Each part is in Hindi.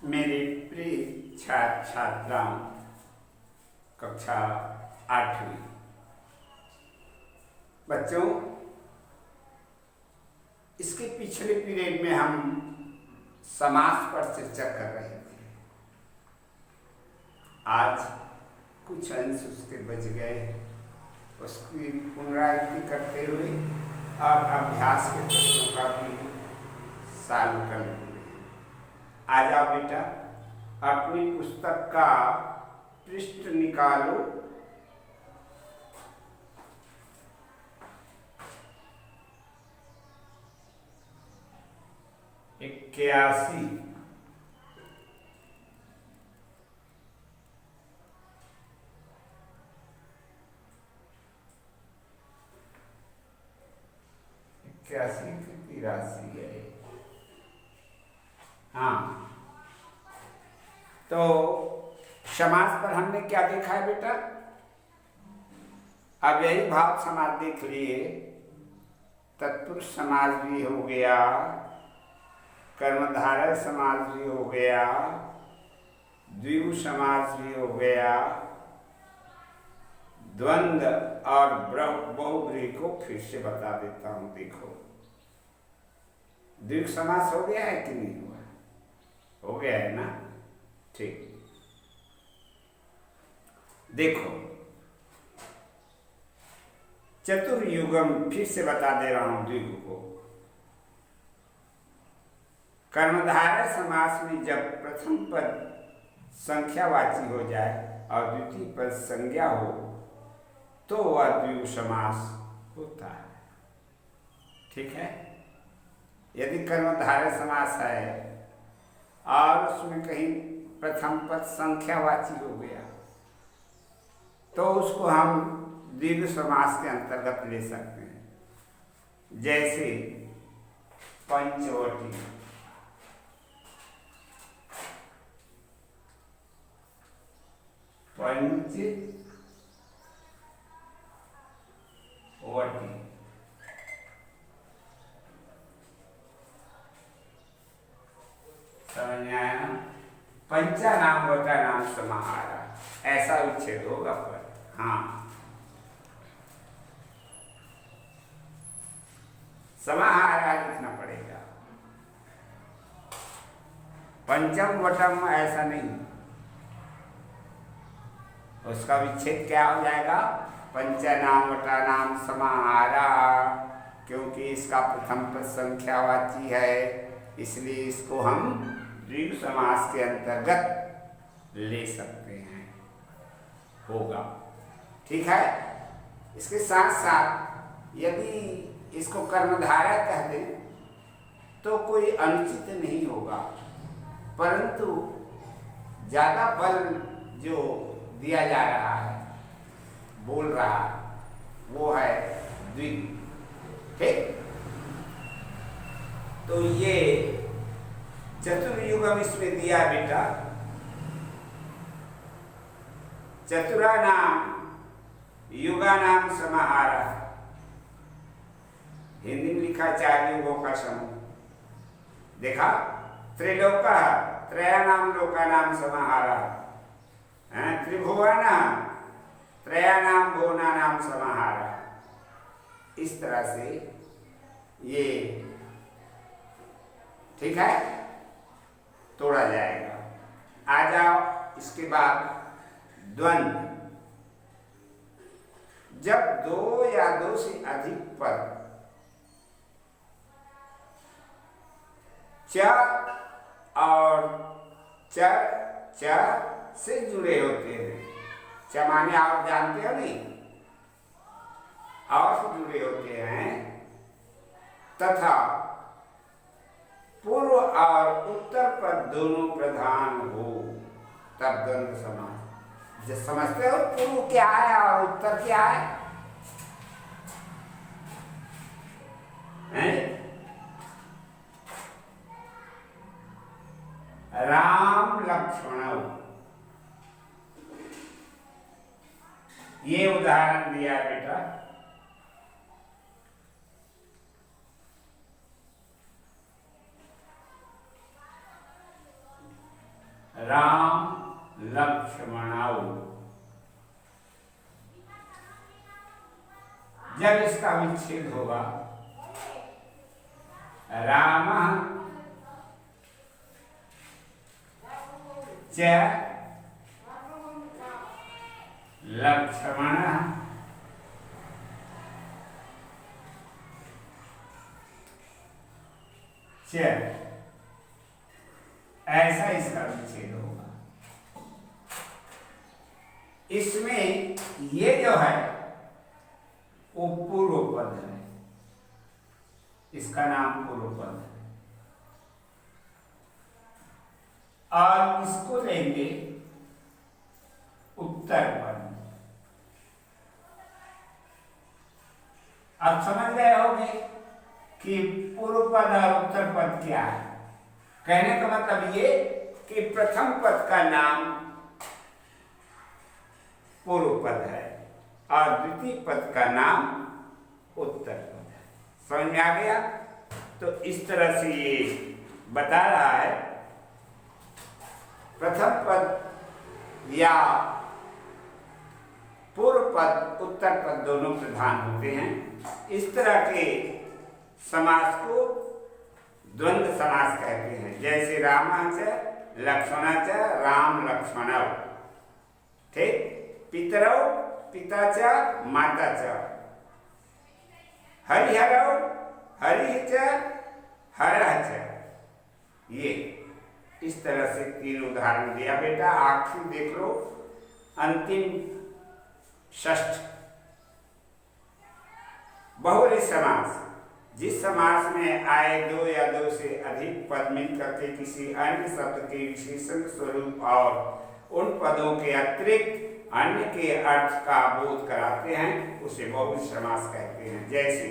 मेरे प्रिय छात्र छात्राओं, कक्षा 8वीं बच्चों, इसके पिछले पीरियड में हम समास पर चर्चा कर रहे थे। आज कुछ अंश उसके बच गए, उसकी पुनरावृत्ति करते हुए और अभ्यास के प्रश्नों का भी सॉल्व कर लेंगे। आ जाओ बेटा, अपनी पुस्तक का पृष्ठ निकालो। इक्यासी। इक्यासी की 83 है। हाँ, तो समास पर हमने क्या देखा है बेटा? अब यही भाव समास देख लिए। तत्पुरुष समास भी हो गया, कर्मधारय समास भी हो गया, द्विगु समास भी हो गया, द्वंद्व और बहुव्रीहि को फिर से बता देता हूं। देखो, द्विगु समास हो गया है कि नहीं हुआ? हो गया है ना? ठीक। देखो, चतुर्युगम फिर से बता दे रहा हूं द्विगु को। कर्मधारय समास में जब प्रथम पद संख्यावाची हो जाए और द्वितीय पद संज्ञा हो तो वह द्विगु समास होता है। ठीक है? यदि कर्मधारय समास है और उसमें कहीं प्रथम पद संख्यावाची हो गया तो उसको हम द्विगु समास के अंतर्गत ले सकते हैं। जैसे पंचवटी, पंचवटी, समझ में आया ना? पंचा नाम वटा नाम समाहारा, ऐसा उच्छेद होगा पर। हाँ, समाहारा लिखना पड़ेगा, पंचम वटम ऐसा नहीं। उसका विच्छेद क्या हो जाएगा? पंचा नाम वटा नाम समाहारा, क्योंकि इसका प्रथम पद संख्यावाची है, इसलिए इसको हम द्विगु समास के अंतर्गत ले सकते हैं। होगा, ठीक है? इसके साथ साथ यदि इसको कर्मधारय कह दें तो कोई अनुचित नहीं होगा, परंतु ज्यादा बल जो दिया जा रहा है, बोल रहा है, वो है द्विगु। ठीक? तो ये चतुर्युगम इसमें दिया बेटा। चतुरा नाम युगा नाम समाहारा, हिंदी में लिखा 4 युगों का समूह। देखा? त्रिलोका, त्रया नाम लोका नाम समाहारा, त्रिभुवन त्रया नाम भुवना नाम समाहारा। इस तरह से ये, ठीक है, तोड़ा जाएगा। आ जाओ इसके बाद द्वंद्व। जब 2 या 2 से अधिक पद च और च से जुड़े होते हैं, च माने आप जानते हो नहीं, और से जुड़े होते हैं, तथा पूर्व और उत्तर पद दोनों प्रधान हो, तब द्वंद्व समास। जो समझते हो पूर्व क्या है और उत्तर क्या है? राम लक्ष्मण, ये उदाहरण दिया बेटा। राम लक्ष्मणौ। जब इसका विच्छेद होगा, रामः च लक्ष्मणः च, ऐसा इसका विच्छेद होगा। इसमें ये जो है वो पूर्व पद है, इसका नाम पूर्व पद है, और इसको लेंगे उत्तर पद। अब समझ गए होंगे कि पूर्व पद और उत्तर पद क्या है। कहने का मतलब ये कि प्रथम पद का नाम पूर्व पद है और द्वितीय पद का नाम उत्तर पद है। समझ में आ गया? तो इस तरह से ये बता रहा है, प्रथम पद या पूर्व पद उत्तर पद दोनों प्रधान होते हैं। इस तरह के समास को द्वंद्व समास कहते हैं। जैसे रामः च लक्ष्मणः च राम लक्ष्मणौ, ठीक। पितरौ पिता च माता च, हरिहरौ हरिः च हरः च। ये इस तरह से तीन उदाहरण दिया बेटा। आखिर देख लो अंतिम षष्ठ बहुवचन समास। जिस समास में आए दो या दो से अधिक पद मिलकर के किसी अन्य शब्द के विशेषण स्वरूप और उन पदों के अतिरिक्त अन्य के अर्थ का बोध कराते हैं, उसे बहुवचन समास कहते हैं। जैसे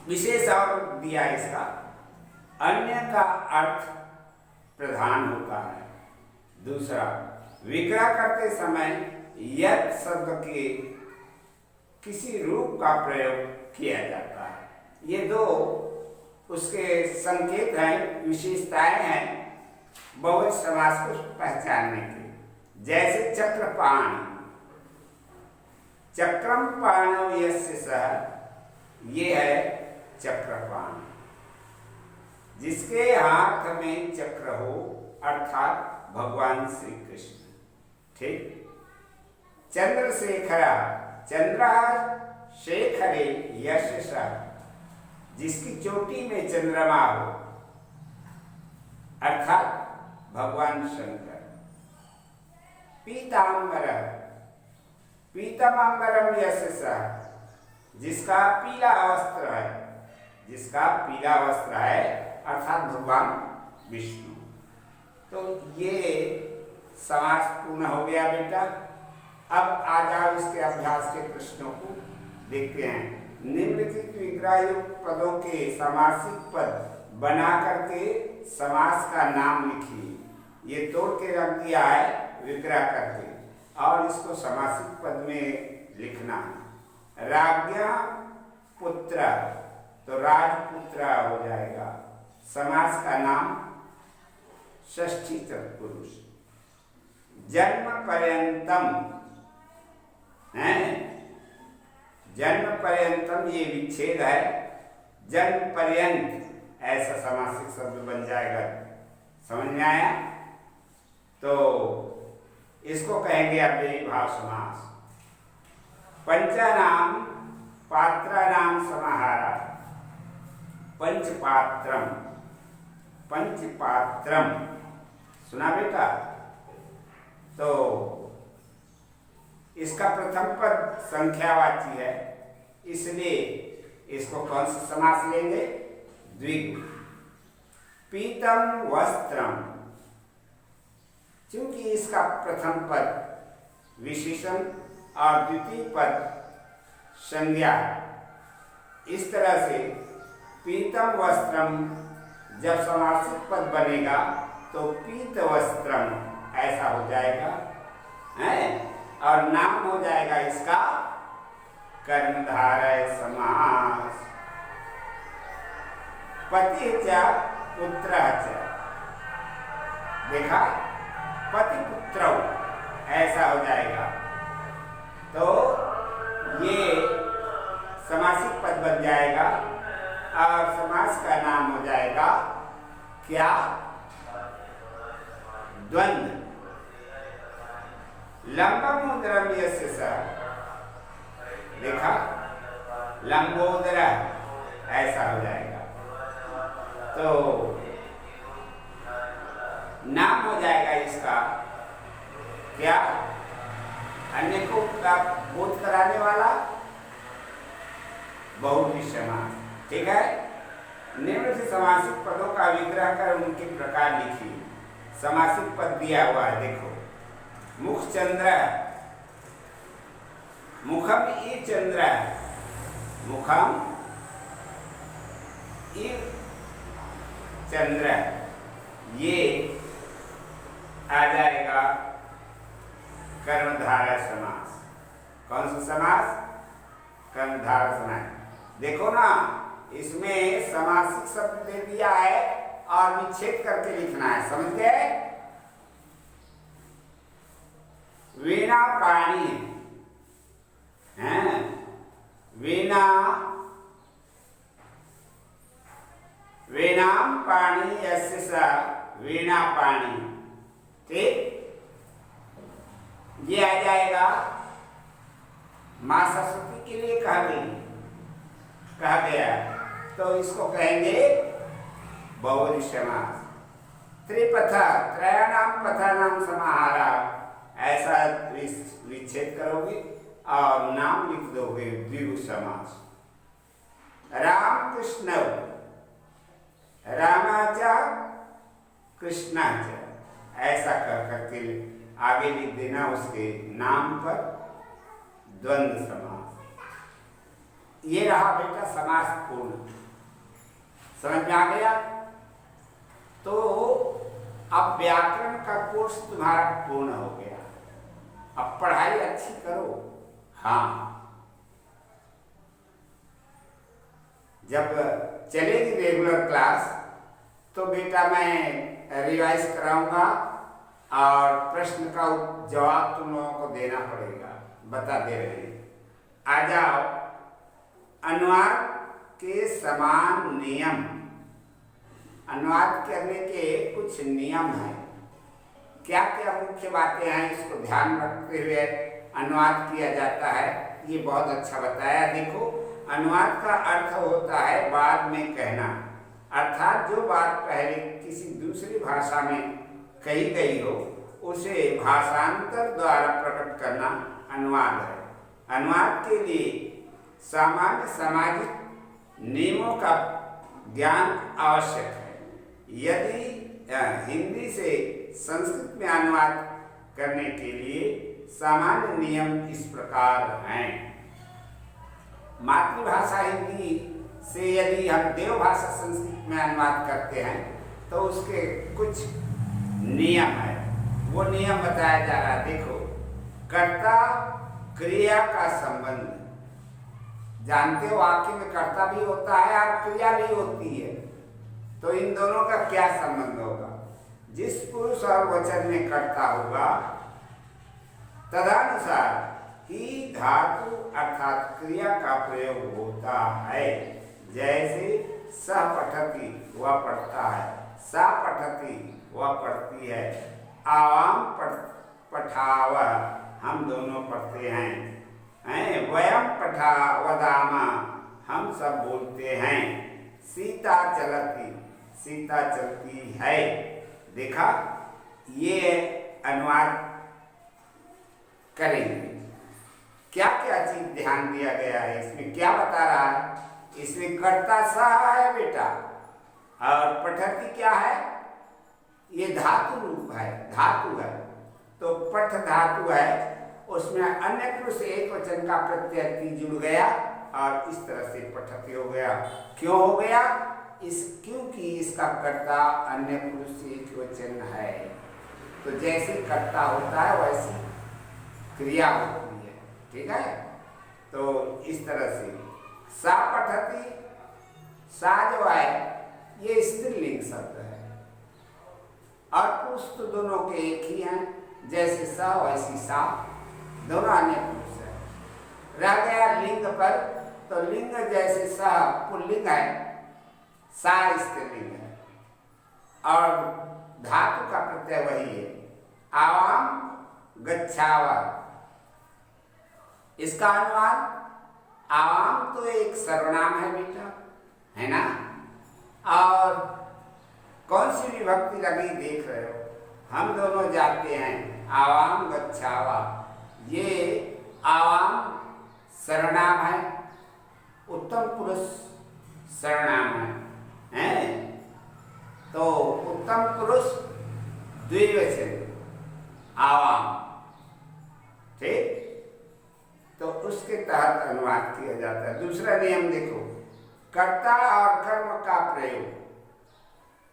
विशेष और दिया इसका, अन्य का अर्थ प्रधान होता है। दूसरा, विग्रह करते समय यत् शब्द के किसी रूप का प्रयोग किया जाता है। ये दो उसके संकेत हैं, विशेषताएं हैं बहुवचन समास को पहचानने के। जैसे चक्रपाणि, चक्रम पाणौ यस्य सः, ये है चक्रपाणि, जिसके हाथ में चक्र हो, अर्थात भगवान श्री कृष्ण, ठीक। चंद्रशेखर, चंद्र शेखरे यशसा, जिसकी चोटी में चंद्रमा हो, अर्थात भगवान शंकर। पीतांबर, पीतमांबरम यशसा, जिसका पीला वस्त्र है, जिसका पीला वस्त्र है, अर्थात भगवान विष्णु। तो ये समास पूर्ण हो गया बेटा। अब आ जाओ इसके अभ्यास के प्रश्नों को देखते हैं। निम्नलिखित विग्रहयुक्त पदों के समासिक पद बना करके समास का नाम लिखिए। ये तोड़ के रख दिया है विग्रह करके, और इसको समासिक पद में लिखना है। राज्ञा पुत्र, तो राजपुत्र हो जाएगा। समास का नाम षष्ठी तत्पुरुष। जन्म पर्यंतम है, जन्म पर्यंतम ये विच्छेद है, जन्म पर्यंत ऐसा समासिक शब्द बन जाएगा। समझ में आया? तो इसको कहेंगे अव्ययीभाव समास। पंचानाम पात्राणाम समाहारा, पंचपात्रम, पंचपात्रम, सुना बेटा? तो इसका प्रथम पद संख्यावाची है, इसलिए इसको कौन सा समास लेंगे? द्विगु। पीतम वस्त्रम, क्योंकि इसका प्रथम पद विशेषण और द्वितीय पद संज्ञा, इस तरह से पीतम वस्त्रम जब समासिक पद बनेगा तो पीत वस्त्रम ऐसा हो जाएगा, है? और नाम हो जाएगा इसका कर्मधारय समास। पति च पुत्र च, देखा, पति पुत्र ऐसा हो जाएगा। तो ये समासिक पद बन जाएगा और समास का नाम हो जाएगा क्या? द्वंद्व। लंबोदरम यस्य सः, देखा, लंबोदर ऐसा हो जाएगा। तो नाम हो जाएगा इसका क्या? अन्य को बोध कराने वाला बहुव्रीहि समास। ठीक है। निम्न से समासिक पदों का विग्रह कर उनके प्रकार लिखिए। समासिक पद दिया हुआ है, देखो। मुख चंद्र, मुखम ई चंद्र, मुखम ई चंद्र, ये आ जाएगा कर्मधारय समास। कौन सा समास? कर्मधारय समास। देखो ना, इसमें समासिक शब्द दे दिया है और विच्छेद करके लिखना है, समझ गए? वीणा पाणी है, वीणा, वीणाम पाणी यस्य सः, वीणा पाणी। ठीक, ये आ जाएगा मां सरस्वती के लिए कहा गया, तो इसको कहेंगे बहुव्रीहि समास। त्रिपथ, त्रयाणाम पथानाम समाहारा, ऐसा विच्छेद करोगे और नाम लिख दोगे द्विगु समास। राम कृष्ण, रामाचा कृष्णाचा, ऐसा कर करके आगे लिख देना उसके नाम पर द्वंद्व समास। ये रहा बेटा समास पूर्ण। समझ में आ गया? तो अब व्याकरण का कोर्स तुम्हारा पूर्ण हो गया। अब पढ़ाई अच्छी करो। हाँ, जब चलेगी रेगुलर क्लास तो बेटा मैं रिवाइज कराऊंगा और प्रश्न का जवाब तुम लोगों को देना पड़ेगा, बता दे रहे। आ जाओ। अनुवाद के समान नियम, अनुवाद करने के कुछ नियम हैं। क्या क्या मुख्य बातें हैं, इसको ध्यान रखते हुए अनुवाद किया जाता है, ये बहुत अच्छा बताया। देखो, अनुवाद का अर्थ होता है बाद में कहना, अर्थात जो बात पहले किसी दूसरी भाषा में कही गई हो उसे भाषांतर द्वारा प्रकट करना अनुवाद है। अनुवाद के लिए सामान्य सामाजिक नियमों का ज्ञान आवश्यक है। यदि हिंदी से संस्कृत में अनुवाद करने के लिए सामान्य नियम इस प्रकार हैं। मातृभाषा हिंदी से यदि हम देवभाषा संस्कृत में अनुवाद करते हैं तो उसके कुछ नियम है, वो नियम बताया जा रहा है। देखो, कर्ता क्रिया का संबंध, जानते हो वाक्य में कर्ता भी होता है और क्रिया भी होती है, तो इन दोनों का क्या संबंध होगा? जिस पुरुष और वचन में कर्ता होगा तदनुसार ही धातु अर्थात क्रिया का प्रयोग होता है। जैसे सह पठती, वह पढ़ता है, सा पठती, वह पढ़ती है, आवाम पठाव, हम दोनों पढ़ते हैं, वयम पठा वदामा, हम सब बोलते हैं, सीता चलती, सीता चलती है। देखा, ये अनुवाद करेंगे। क्या क्या चीज ध्यान दिया गया है इसमें, क्या बता रहा है? इसमें कर्ता सा है बेटा, और पठती क्या है? ये धातु रूप है, धातु है, तो पठ धातु है, उसमें अन्य पुरुष एक वचन का प्रत्यय जुड़ गया और इस तरह से पठती हो गया। क्यों हो गया? क्योंकि इसका कर्ता अन्य पुरुष एक वचन है। तो जैसे कर्ता होता है वैसी क्रिया होती है। ठीक है, तो इस तरह से सा पठती, सा जो है ये स्त्रीलिंग शब्द है और पुरुष तो दोनों के एक ही हैं, जैसे स वैसी सा, दोनों अन्य पुरुष है। रह गया लिंग पर, तो लिंग जैसे स पुल्लिंग है, सा स्त्रीलिंग है, और धातु का प्रत्यय वही है, आवाम गच्छावा। इसका अनुवाद, आवाम तो एक सर्वनाम है बेटा, है ना, और कौन सी विभक्ति लगी देख रहे हो, हम दोनों जाते हैं, आवाम गच्छावा। ये आवाम सर्वनाम है, उत्तम पुरुष सर्वनाम है, तो उत्तम पुरुष द्विवचन आवाम, ठीक, तो उसके तहत अनुवाद किया जाता है। दूसरा नियम देखो, कर्ता और कर्म का प्रयोग।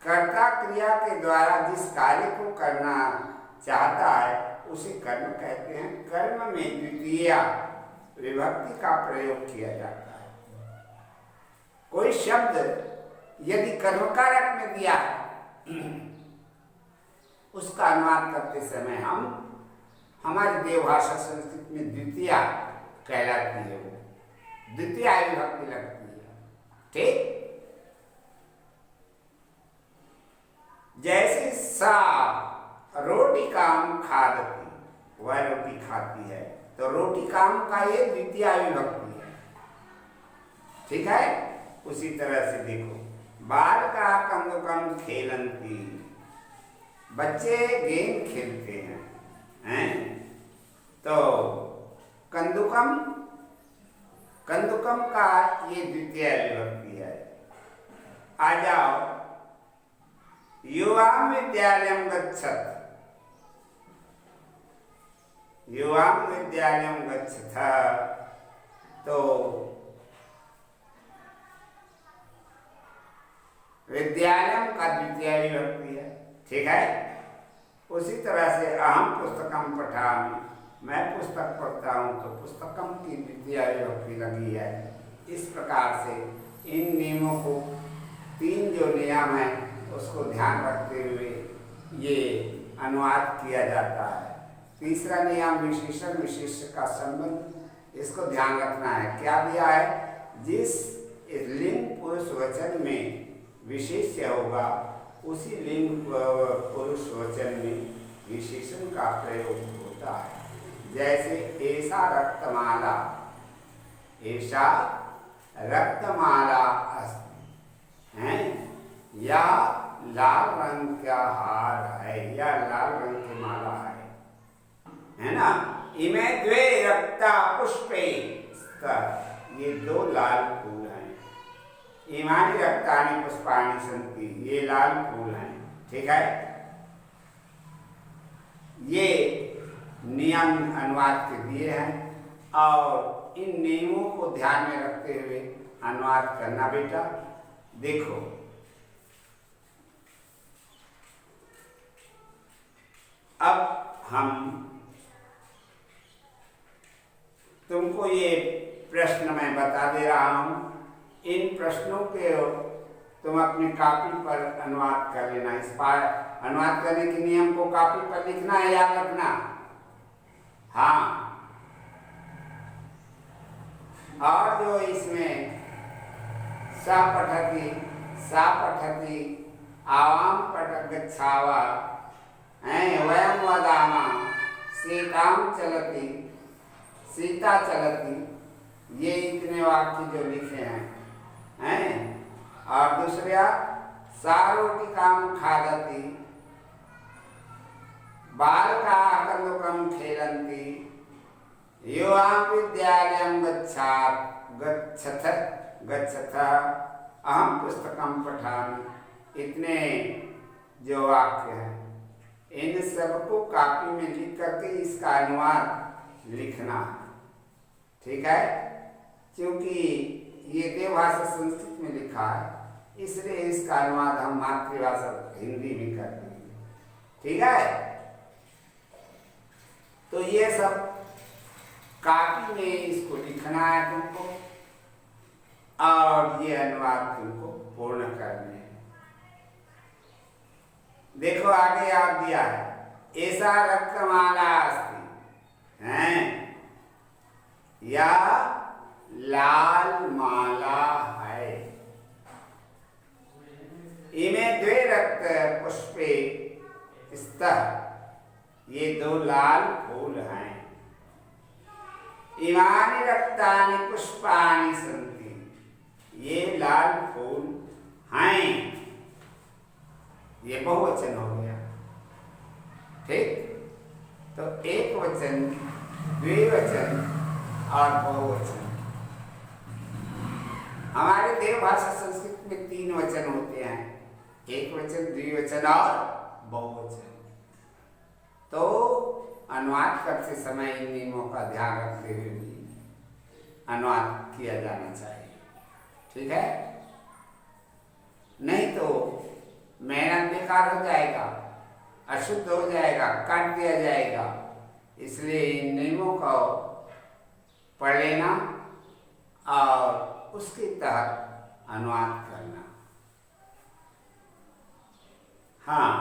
कर्ता क्रिया के द्वारा जिस कार्य को करना चाहता है उसे कर्म कहते हैं। कर्म में द्वितीया विभक्ति का प्रयोग किया जाता है। कोई शब्द यदि कर्मकारक में दिया है, उसका अनुवाद करते समय हम, हमारी देवभाषा संस्कृत में द्वितीया कहलाती है, वो द्वितीया विभक्ति लगती है, ठीक। जैसे सा रोटी काम खादती, वह रोटी खाती है, तो रोटी काम का ये द्वितीया विभक्ति है, ठीक है। उसी तरह से देखो, बाल का कंदुकम खेलंती, बच्चे गेम खेलते हैं, तो कंदुकम, कंदुकम का ये द्वितीय विभक्ति है। आ जाओ, युवा विद्यालयम गच्छत, युवा विद्यालयम गच्छत, तो विद्यालयम का द्वितीय विभक्ति है, ठीक है। उसी तरह से अहम पुस्तकम पठामि, मैं पुस्तक पढ़ता हूँ, तो पुस्तकम की द्वितीय विभक्ति लगी है। इस प्रकार से इन नियमों को, तीन जो नियम है उसको ध्यान रखते हुए ये अनुवाद किया जाता है। तीसरा नियम विशेषण विशेष्य का संबंध, इसको ध्यान रखना है। क्या दिया है, जिस लिंग पुरुष वचन में विशेष्य होगा उसी लिंग पुरुष वचन में विशेषण का प्रयोग होता है। जैसे ऐसा रक्तमाला, ऐसा रक्तमाला अस्ति, हैं, या लाल रंग का हार है, या लाल रंग की माला है ना। इमे द्वे रक्ता पुष्पे, ये दो लाल फूल हैं। इमानी रक्तानि पुष्पाणि सन्ति, ये लाल फूल हैं, ठीक है। ये नियम अनुवाद के दिए हैं, और इन नियमों को ध्यान में रखते हुए अनुवाद करना बेटा। देखो, अब हम तुमको ये प्रश्न मैं बता दे रहा हूं, इन प्रश्नों के तुम अपनी कॉपी पर अनुवाद कर लेना। इस पर अनुवाद करने के नियम को कॉपी पर लिखना है, याद रखना। हाँ, और जो इसमें सा पठति आवाम पठ गच्छावा, वयम वदामा सीताम चलती, सीता चलती, ये इतने वाक्य जो लिखे हैं, और दूसरा सा रोटी काम खादती, बाल का कंदुकम खेलंती, युवा विद्यालयम गच्छथ, अहम पुस्तकम पठामि। इतने जो वाक्य हैं, इन सबको कॉपी में लिख करके इसका अनुवाद लिखना, ठीक है। क्योंकि ये देवभाषा संस्कृत में लिखा है, इसलिए इसका अनुवाद हम मातृभाषा हिंदी में कर देंगे, ठीक है। तो ये सब कॉपी में इसको लिखना है तुमको, और ये अनुवाद तुमको पूर्ण करने हैं। देखो आगे याद दिया है, ऐसा रक्तमाला अस्ति हैं या लाल माला है। इमे द्वे रक्त पुष्पे स्तः, ये दो लाल फूल हैं। इमानि रक्तानि पुष्पानि सन्ति, ये लाल फूल हैं। ये बहुवचन हो गया, ठीक। तो एक वचन, द्विवचन और बहुवचन। हमारे देव भाषा संस्कृत में 3 वचन होते हैं, एक वचन, द्विवचन और बहुवचन। तो अनुवाद करते समय इन नियमों का ध्यान रखते हुए भी अनुवाद किया जाना चाहिए, ठीक है। नहीं तो मेहनत बेकार हो जाएगा, अशुद्ध हो जाएगा, काट दिया जाएगा। इसलिए इन नियमों को पढ़ लेना और उसके तहत अनुवाद करना। हाँ,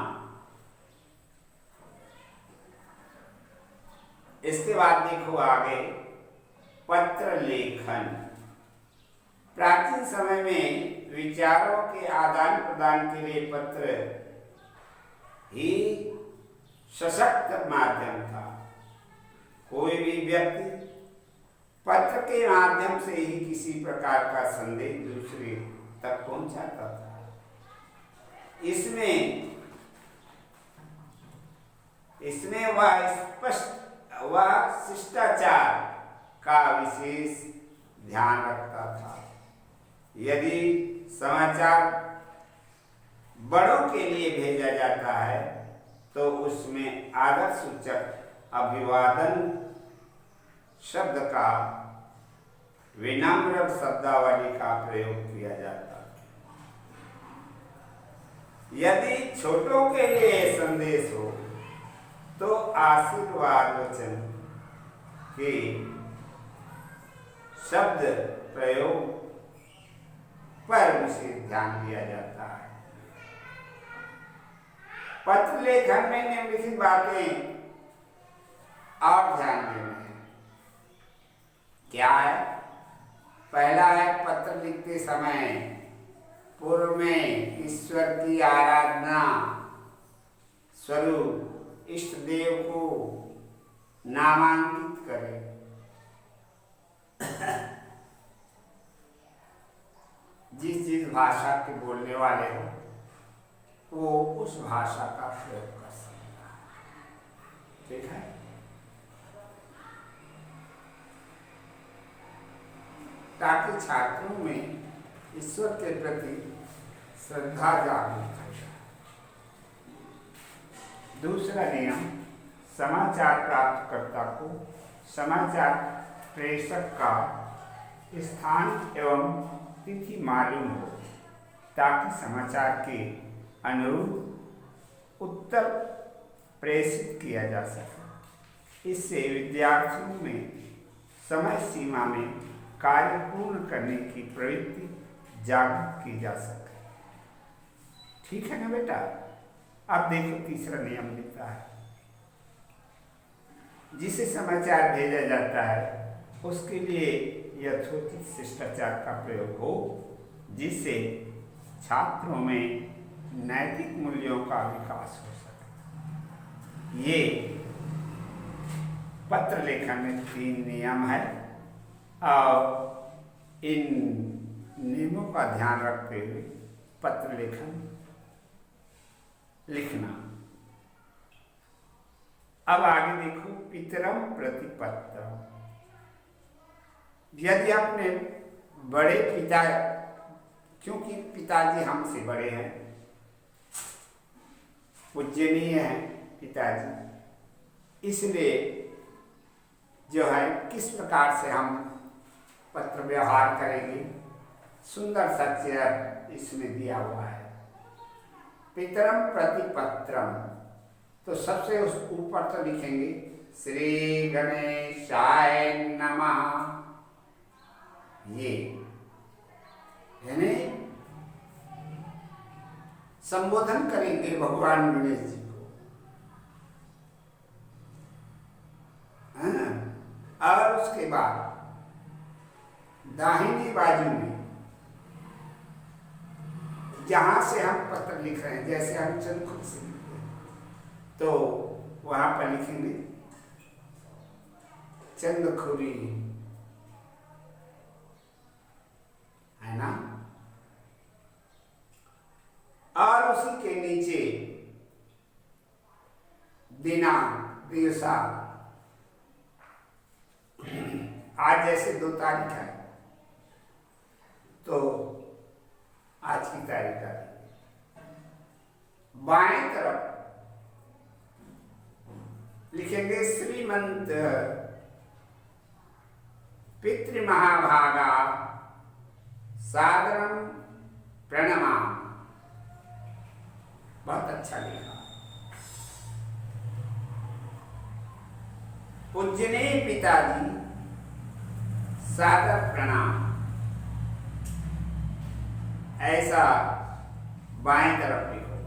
इसके बाद देखो आगे पत्र लेखन। प्राचीन समय में विचारों के आदान प्रदान के लिए पत्र ही सशक्त माध्यम था। कोई भी व्यक्ति पत्र के माध्यम से ही किसी प्रकार का संदेश दूसरे तक पहुंचाता था। इसमें वह शिष्टाचार का विशेष ध्यान रखता था। यदि समाचार बड़ों के लिए भेजा जाता है तो उसमें आदर सूचक अभिवादन शब्द का, विनम्र शब्दावली का प्रयोग किया जाता है। यदि छोटों के लिए संदेश हो तो आशीर्वाद वचन के शब्द प्रयोग पर विशेष ध्यान दिया जाता है। पत्र लेखन में निम्नलिखित बातें और ध्यान देना है। क्या है? पहला है, पत्र लिखते समय पूर्व में ईश्वर की आराधना स्वरूप इष्ट देव को नामांकित करें। जिस भाषा के बोलने वाले हो वो उस भाषा का प्रयोग कर सकता है, ठीक है। ताकि छात्रों में ईश्वर के प्रति श्रद्धा जागृत हो जाए। दूसरा नियम, समाचार प्राप्तकर्ता को समाचार प्रेषक का स्थान एवं तिथि मालूम हो ताकि समाचार के अनुरूप उत्तर प्रेषित किया जा सके। इससे विद्यार्थियों में समय सीमा में कार्य पूर्ण करने की प्रवृत्ति जागृत की जा सके, ठीक है ना बेटा। अब देखो तीसरा नियम लिखता है, जिसे समाचार भेजा जाता है उसके लिए यथोचित शिष्टाचार का प्रयोग हो, जिससे छात्रों में नैतिक मूल्यों का विकास हो सके। ये पत्र लेखन में 3 नियम है और इन नियमों का ध्यान रखते हुए पत्र लेखन लिखना। अब आगे देखो, पितरम प्रतिपत्रम। यदि अपने बड़े पिता, क्योंकि पिताजी हमसे बड़े हैं, पूजनीय हैं पिताजी, इसलिए जो है किस प्रकार से हम पत्र व्यवहार करेंगे, सुंदर सच्चय इसमें दिया हुआ है। पितरम प्रतिपत्रम, तो सबसे उस ऊपर तो लिखेंगे श्री गणेशाय नमः। ये यानी संबोधन करेंगे भगवान गणेश जी को। और उसके बाद दाहिनी बाजू में जहां से हम पत्र लिख रहे हैं, जैसे हम चंद्रखुद से लिखते हैं तो वहां पर लिखेंगे चंद्रखुरी, है ना। और उसी के नीचे दिनांक, दिवसा, आज जैसे 2 तारीख है तो आज की तारीख है। बाएं तरफ लिखेंगे श्रीमंत पितृमहाभागा सादरम प्रणमाम। बहुत अच्छा लिखा। पूज्यने पिताजी सादर प्रणाम, ऐसा बाएं तरफ लिखो।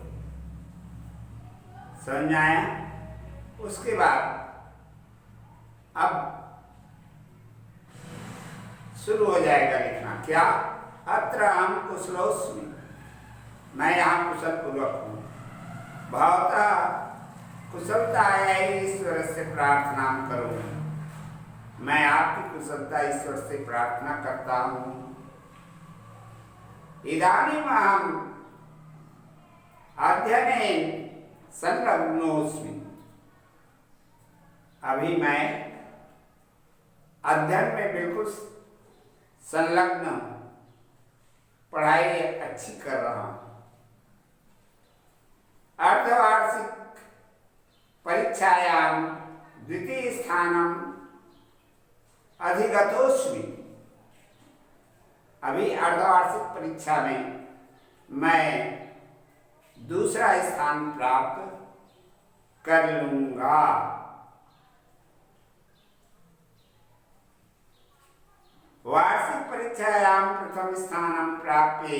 समझ आया। उसके बाद अब शुरू हो जाएगा लिखना। क्या? अत्र हम कुशलोस्मि, मैं यहाँ कुशल पूर्वक हूँ। भवतः कुशलतायै ईश्वर से प्रार्थना करूँ, मैं आपकी कुशलता ईश्वर से प्रार्थना करता हूँ। इदानीम् अहम् अध्ययने संलग्नोस्मि, अभी मैं अध्ययन में बिल्कुल संलग्न हूँ, पढ़ाई अच्छी कर रहा हूँ। अर्धवार्षिक परीक्षायां द्वितीय स्थानम अधिगतोस्मि, अभी अर्धवार्षिक परीक्षा में मैं दूसरा स्थान प्राप्त कर लूंगा। वार्षिक परीक्षायां प्रथम स्थानम प्राप्य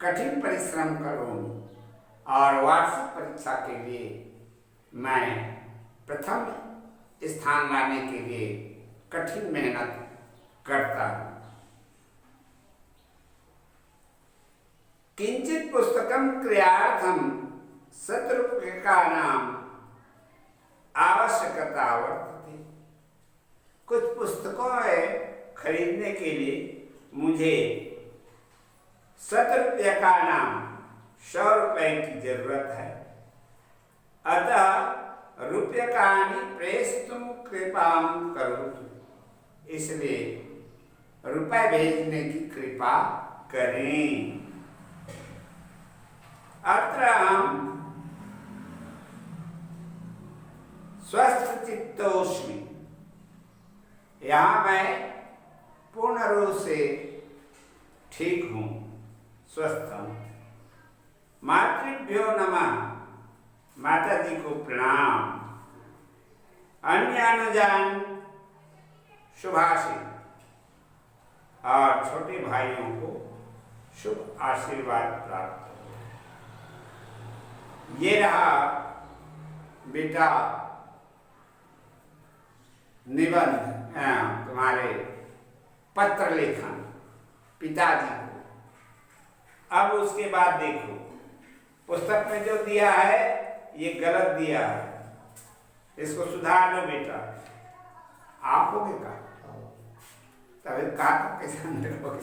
कठिन परिश्रम करूंगी, और वार्षिक परीक्षा के लिए मैं प्रथम स्थान लाने के लिए कठिन मेहनत करता हूँ। किंचित पुस्तकम क्रियार्थम ₹100 आवश्यकता वर्तते, कुछ पुस्तकों खरीदने के लिए मुझे ₹100 की जरूरत है। अतः रूप्यकाणि प्रेषितुं कृपां करोतु, इसलिए रुपए भेजने की कृपा करें। अत्र हम स्वस्थ चित्तोस्मि, यहाँ मैं पूर्ण रूप से ठीक हूँ, स्वस्थ हूँ। मातृभ्यो नमः, माता जी को प्रणाम। अन्य अनुजान शुभाशीष, और छोटे भाइयों को शुभ आशीर्वाद प्राप्त हो। ये रहा बेटा निबंध, तुम्हारे पत्र लेखन पिताजी को। अब उसके बाद देखो, पुस्तक में जो दिया है ये गलत दिया है, इसको सुधार लो बेटा। आप हो गए का तभी कहा कैसे रखोगे।